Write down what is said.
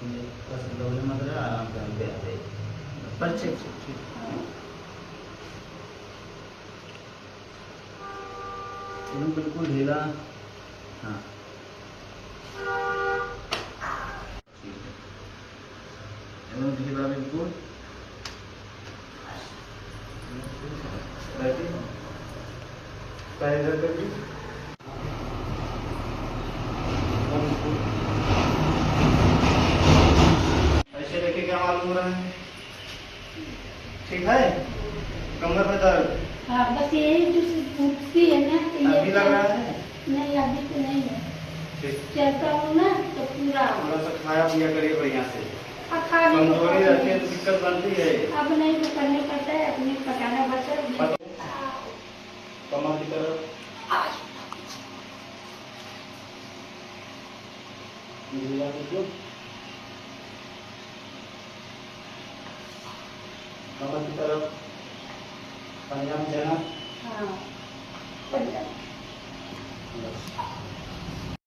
बस डबल मत रहा, आराम से हम पे आते पर ठीक ठीक एकदम बिल्कुल ढीला। हाँ ठीक है, एकदम ढीला बिल्कुल। बैठिए, पैर इधर करिए, ऐसे लेके क्या मालूम हो रहा है? ठीक है, कमर में दर्द? हाँ बस यही उठती है ना तो अभी लग रहा है? नहीं अभी तो नहीं है। ठीक, चलता हूँ ना तो पूरा थोड़ा सा खाया पिया करिए बढ़िया से। खाने को कमजोरी रहती है तो दिक्कत बनती है। अब नहीं तो करने पड़ता है, अपने पकाना बचा। कमर की तरफ ढीला बिल्कुल, कमर की तरफ, पंजाब जाना। हाँ